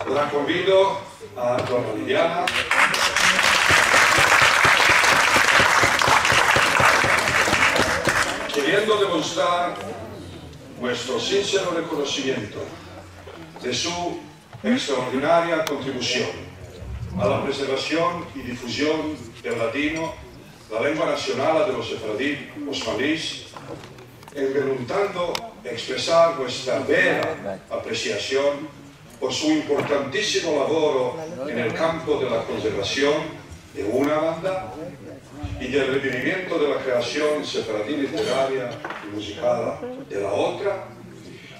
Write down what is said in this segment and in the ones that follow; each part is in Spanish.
La convido a dona Liliana. Queriendo demostrar nuestro sincero reconocimiento de su extraordinaria contribución a la preservación y difusión del ladino, la lengua nacional de los sefaradí osmanlíes, envelunzando expresar nuestra vera apreciación por su importantísimo laboro en el campo de la conservación de una banda y del revivimiento de la creación sefaradí literaria y musical de la otra,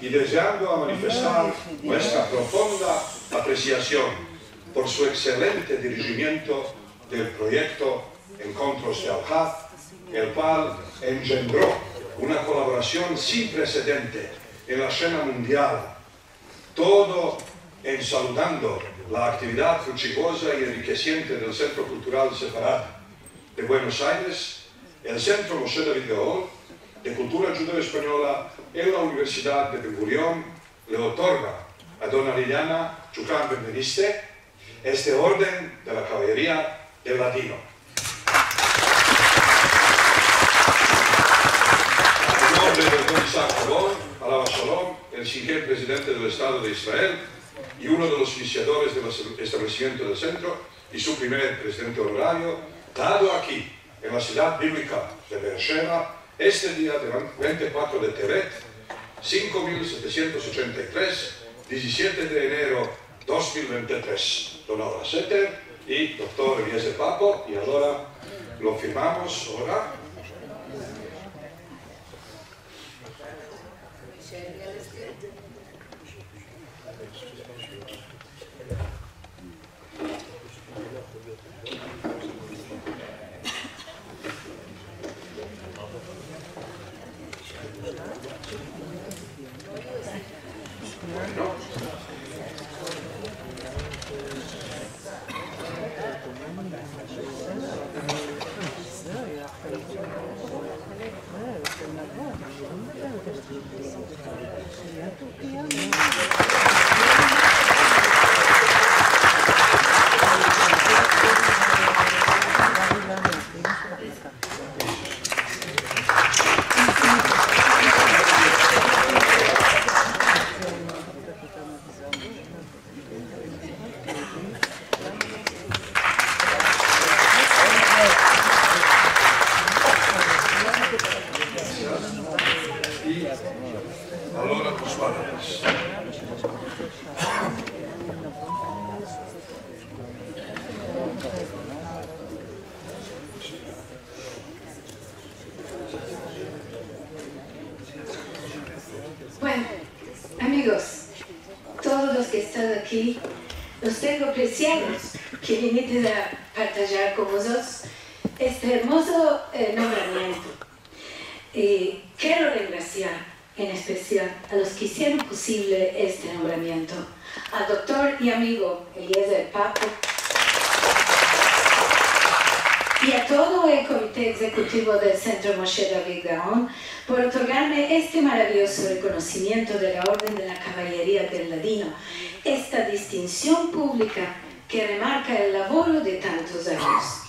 y deseando a manifestar nuestra profunda apreciación por su excelente dirigimiento del proyecto Encontros de Al-Haz, el cual engendró una colaboración sin precedente en la escena mundial, todo en saludando la actividad fructuosa y enriqueciente del Centro Cultural Sefarad de Buenos Aires, el Centro Moshe David Gaon de Cultura Judeo-Española en la Universidad de Ben Gurión le otorga a dona Liliana Shukran Benveniste este orden de la caballería del ladino. En nombre del don Isaac Rabón, alaba Shalom, el siguiente presidente del Estado de Israel y uno de los iniciadores del establecimiento del centro y su primer presidente honorario, dado aquí, en la ciudad bíblica de Beersheba, este día de 24 de Tevet, 5783, 17 de enero 2023. Don Aura Setter y doctor Eliezer Papo, y ahora lo firmamos ahora. Bueno, amigos, todos los que están aquí, los tengo preciados que viniste a partillar con vosotros este hermoso nombramiento. Quiero agradecer en especial a los que hicieron posible este nombramiento, al doctor y amigo Eliezer Papo y a todo el comité ejecutivo del Centro Moshe David Gaon por otorgarme este maravilloso reconocimiento de la Orden de la Caballería del Ladino, esta distinción pública que remarca el laboro de tantos años.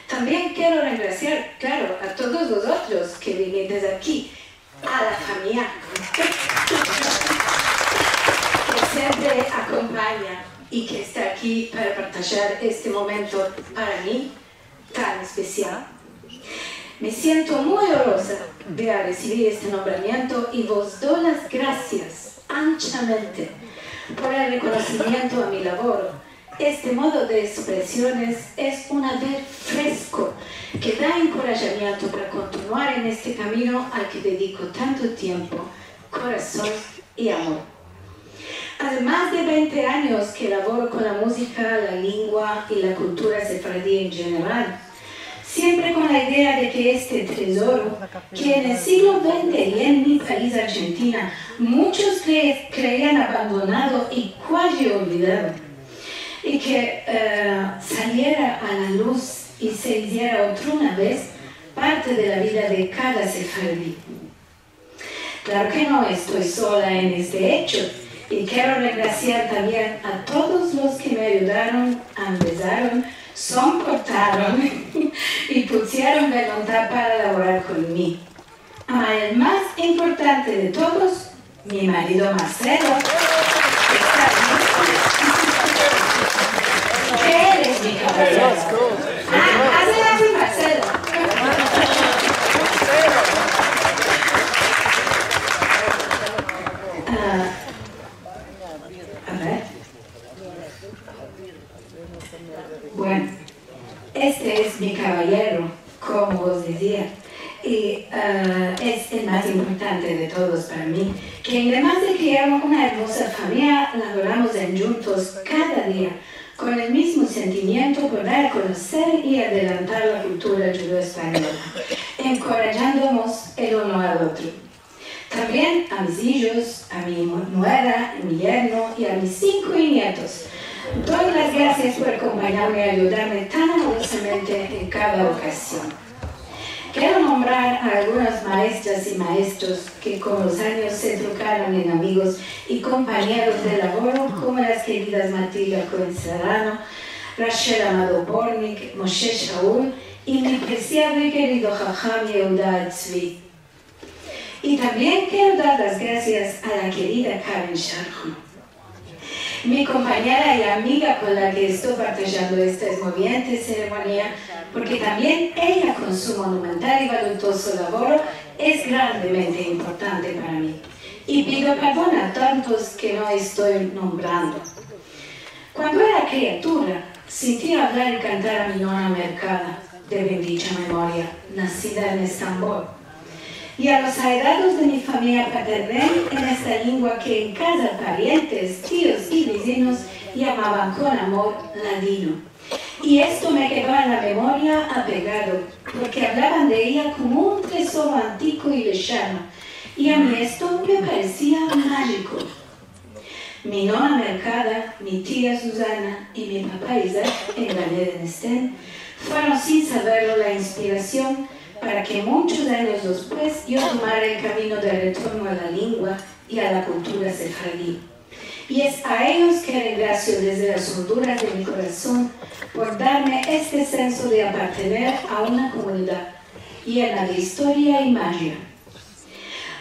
También quiero agradecer, claro, a todos vosotros que viniste aquí, a la familia que siempre acompaña y que está aquí para partillar este momento para mí tan especial. Me siento muy honrosa de recibir este nombramiento y vos doy las gracias anchamente por el reconocimiento a mi labor. Este modo de expresiones es un haber fresco que da encorajamiento para continuar en este camino al que dedico tanto tiempo, corazón y amor. Además de 20 años que laboro con la música, la lengua y la cultura sefaradí en general, siempre con la idea de que este tesoro, que en el siglo XX y en mi país, Argentina, muchos creían abandonado y casi olvidado, y que saliera a la luz y se hiciera otra una vez parte de la vida de cada sefaradí. Claro que no estoy sola en este hecho, y Y quiero agradecer también a todos los que me ayudaron, empezaron, soportaron y pusieron voluntad para laborar conmigo. El más importante de todos, mi marido Marcelo, que está aquí. Él es mi caballero. Adelante, Marcelo. Bueno, este es mi caballero, como os decía, y es el más importante de todos para mí, que además de crear una hermosa familia, laboramos juntos cada día, con el mismo sentimiento por dar a conocer y adelantar la cultura judeo-española, encorajándonos el uno al otro. También a mis hijos, a mi nuera, a mi yerno y a mis 5 nietos. Doy las gracias por acompañarme y ayudarme tan amorosamente en cada ocasión. Quiero nombrar a algunas maestras y maestros que con los años se trocaron en amigos y compañeros de labor, como las queridas Matilda Cohen Serrano, Rachel Amado Bornik, Moshe Shaul y mi preciado y querido Jajam Yehuda Tzvi. Y también quiero dar las gracias a la querida Karen Sharhon, mi compañera y amiga con la que estoy participando esta moviente ceremonia, porque también ella con su monumental y voluntoso labor es grandemente importante para mí. Y pido perdón a tantos que no estoy nombrando. Cuando era criatura, sentí hablar y cantar a mi nona Mercada, de bendita memoria, nacida en Estambul. Y a los allegados de mi familia paternal en esta lengua que en casa parientes, tíos y vecinos llamaban con amor ladino. Y esto me quedó en la memoria apegado, porque hablaban de ella como un tesoro antiguo y lejano, y a mí esto me parecía mágico. Mi nona Mercada, mi tía Susana y mi papá Isaac en Valle fueron sin saberlo la inspiración para que muchos años después yo tomara el camino de retorno a la lengua y a la cultura sefardí. Y es a ellos que regreso desde las honduras de mi corazón por darme este senso de apartener a una comunidad llena de historia y magia.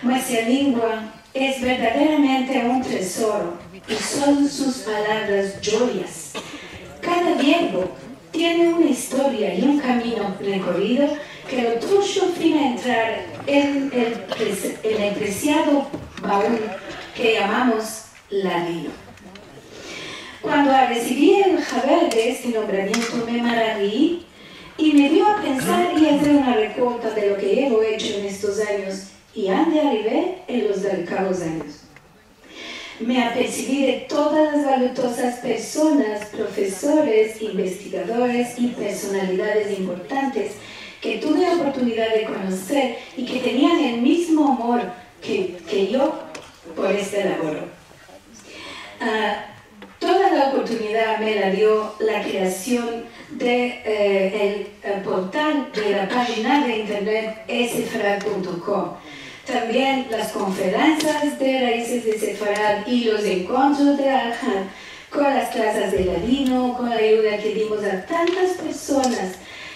Nuestra lengua es verdaderamente un tesoro y son sus palabras joyas. Cada verbo tiene una historia y un camino recorrido que lo tuyo fin a entrar en el preciado baúl que llamamos ladino. Cuando recibí el saber de este nombramiento me maravillé y me dio a pensar y hacer una recuenta de lo que llevo hecho en estos años y ande arribé en los delicados años. Me apercibí de todas las valorosas personas, profesores, investigadores y personalidades importantes que tuve la oportunidad de conocer y que tenían el mismo amor que yo por este labor. Toda la oportunidad me la dio la creación del portal de la página de internet sfarad.com. También las conferencias de raíces de Sefarad y los encuentros de Al-Han con las clases de ladino, con la ayuda que dimos a tantas personas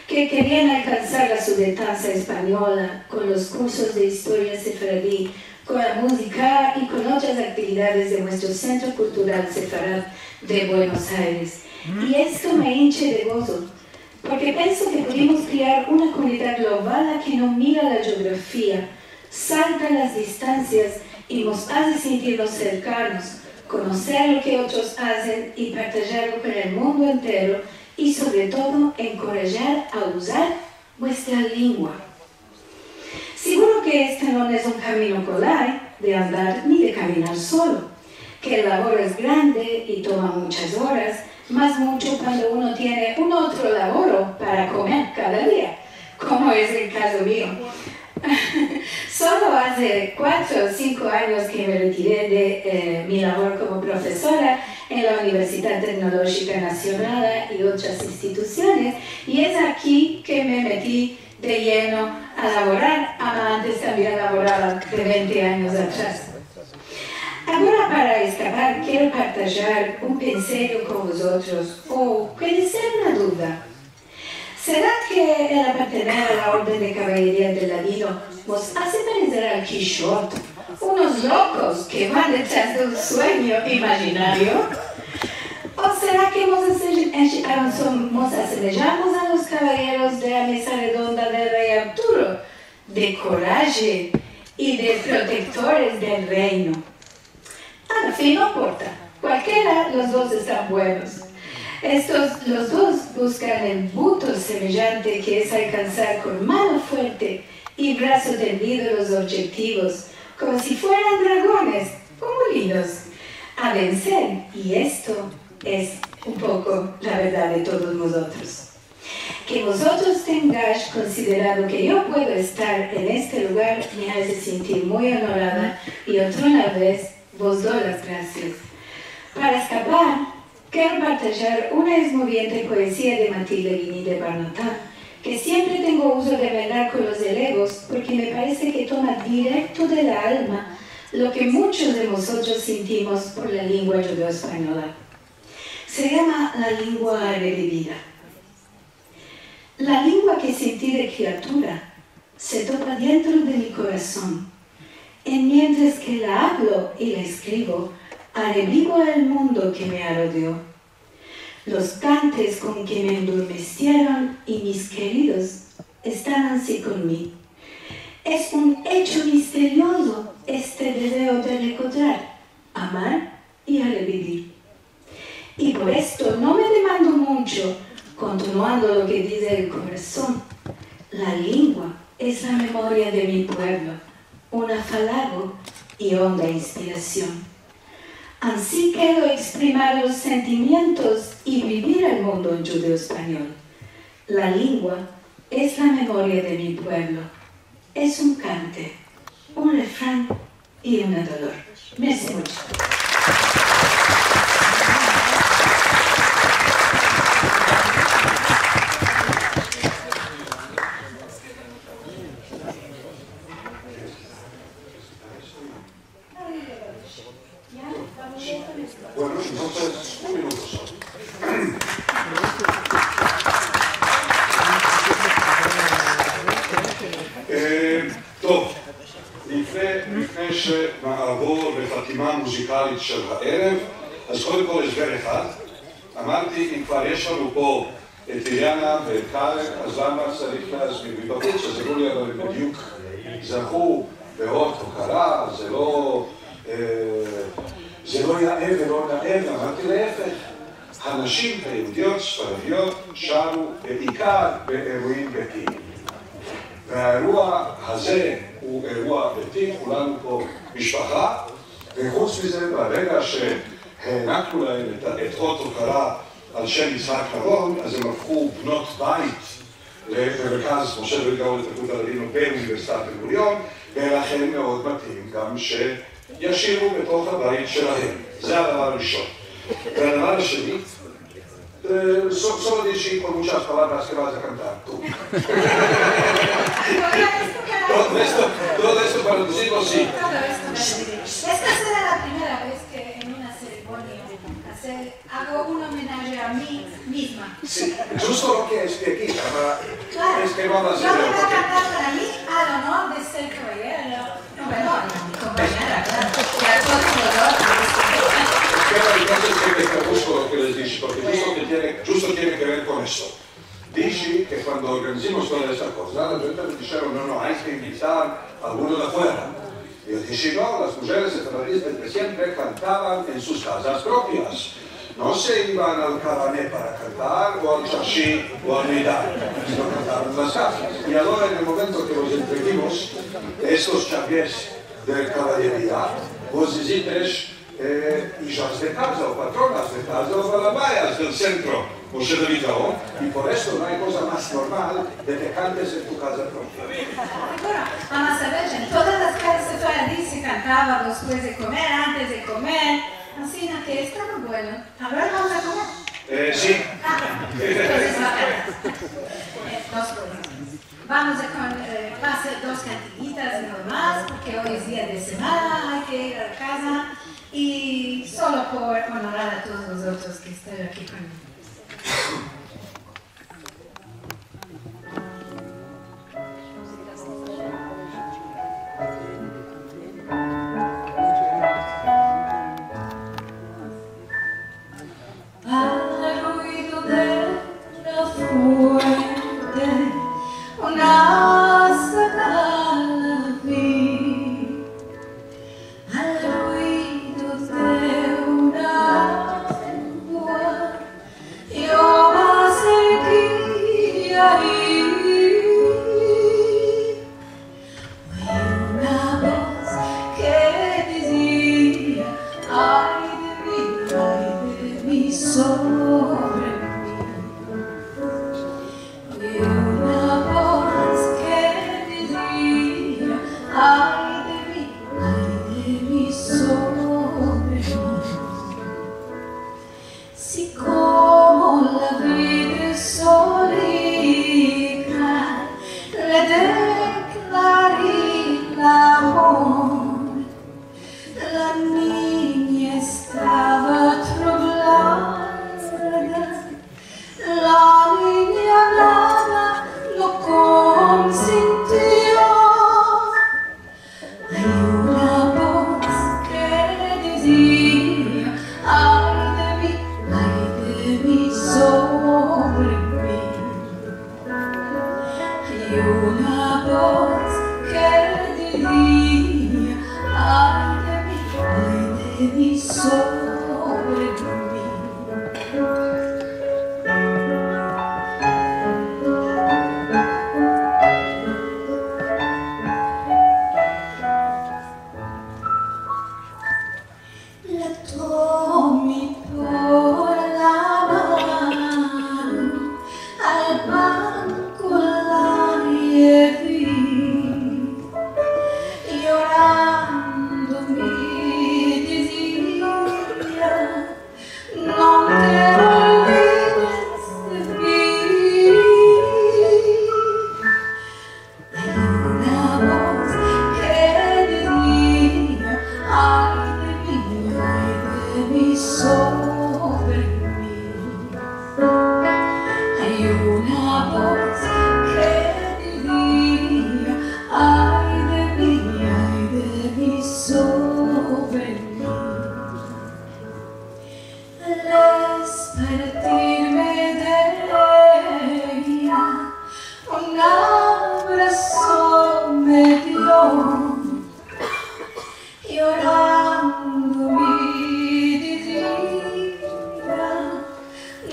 que querían alcanzar la sudetanza española, con los cursos de historia sefaradí, con la música y con otras actividades de nuestro Centro Cultural Sefarad de Buenos Aires. Y esto me hinche de gozo, porque pienso que pudimos crear una comunidad global que no mira la geografía, salta las distancias y nos hace sentirnos cercanos, conocer lo que otros hacen y partillarlo con el mundo entero y sobre todo encorajar a usar nuestra lengua. Seguro que este no es un camino colai de andar ni de caminar solo, que el labor es grande y toma muchas horas, más mucho cuando uno tiene un otro labor para comer cada día, como es el caso mío. Solo hace 4 o 5 años que me retiré de mi labor como profesora en la Universidad Tecnológica Nacional y otras instituciones, y es aquí que me metí de lleno a laborar. Antes también laboraba de 20 años atrás. Agora, para escapar, quero partilhar um penseiro com vosotros, ou conhecer uma dúvida. Será que el apartener a la Orden de Caballería del Ladino nos hace parecer al Quijote, unos locos que van detrás de un sueño imaginario? ¿O será que nos asemejamos a los caballeros de la mesa redonda del rey Arturo, de coraje y de protectores del reino? Al fin, no importa. Cualquiera, los dos están buenos. Los dos buscan el punto semejante que es alcanzar con mano fuerte y brazo tendido los objetivos, como si fueran dragones o molinos, a vencer. Y esto es un poco la verdad de todos nosotros. Que vosotros tengáis considerado que yo puedo estar en este lugar me hace sentir muy honorada y otra vez vos doy las gracias. Para escapar, quiero partilhar una esmoviente poesía de Matilde Guigny de Barnatán, que siempre tengo uso de velar con los elegos porque me parece que toma directo de la alma lo que muchos de nosotros sentimos por la lengua judeo-española. Se llama la lengua revivida. La lengua que sentí de criatura se topa dentro de mi corazón, y mientras que la hablo y la escribo, revivo el mundo que me rodeó. Los cantes con que me endurmecieron y mis queridos están así conmigo. Es un hecho misterioso este deseo de recordar, amar y revivir. Y por esto no me demando mucho, continuando lo que dice el corazón. La lengua es la memoria de mi pueblo, un afalago y honda inspiración. Así quiero exprimir los sentimientos y vivir el mundo en judeo-español. La lengua es la memoria de mi pueblo. Es un cante, un refrán y un dolor. Merci mucho. Bueno, entonces, un minuto solo. טוב, לפני שנעבור לחתימה מוזיקלית של הערב, אז קודם כל הסבר אחד. אמרתי, אם כבר יש לנו פה את איליאנה ואת קארק, אז למה צריך להזמין מבחוץ? אז אמרו לי, אבל בדיוק זכו באות הוקרה, זה לא יאה ולא נאה, אמרתי להפך. הנשים היהודיות, ספרדיות, שרו בעיקר באירועים ביתיים. והאירוע הזה הוא אירוע ביתי, כולנו פה משפחה, וחוץ מזה, ברגע שהענקנו להם את אות הוקרה על שם יצחק נבון, אז הם הפכו בנות בית למרכז משה בן-גוריון לתרבות הלדינו באוניברסיטת בן-גוריון, ולכן מאוד מתאים גם שישירו בתוך הבית שלהם. זה הדבר הראשון. והדבר השני, solo dici con muchas palabras que vas a cantar tú. Todo esto para decirlo sí. Esta será la primera vez que en una ceremonia hago un homenaje a mí misma. Sí, justo lo que es que aquí, claro, es que vamos a hacer. Yo me voy a cantar para mí al honor de ser caballero, no, perdón, mi compañera, claro, y a todos los otros. Pero entonces que te busco lo que les dije, porque justo tiene que ver con eso. Dije que cuando organizamos toda esta cosa, la gente me dijeron, no, hay que invitar a alguno de afuera. Y yo dije, no, las mujeres centralistas siempre cantaban en sus casas propias. No se iban al cabaret para cantar, o al chachi, o al midar, sino cantaban en las casas. Y ahora, en el momento que los entrevimos, estos chapés de caballería, vos visites hijas de casa o patronas de casa o balabayas del centro Moshe David Gaon, y por eso no hay cosa más normal de que cantes en tu casa propia. Bueno, vamos a ver, en todas las casas de Toradí se cantaba después de comer, antes de comer, así que está muy bueno. ¿Ahora vamos a comer? Sí. Entonces va a cantar. Dos cosas. Vamos a hacer dos cantillitas nomás, porque hoy es día de semana, hay que ir a la casa. y solo por honorar a todos los otros que están aquí conmigo.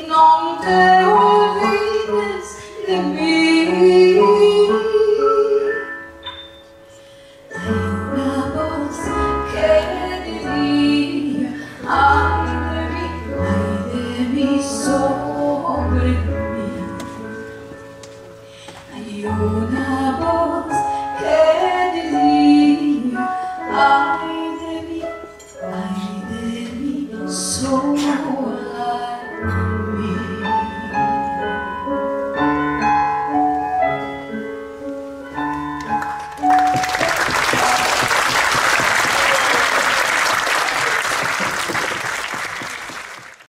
Non te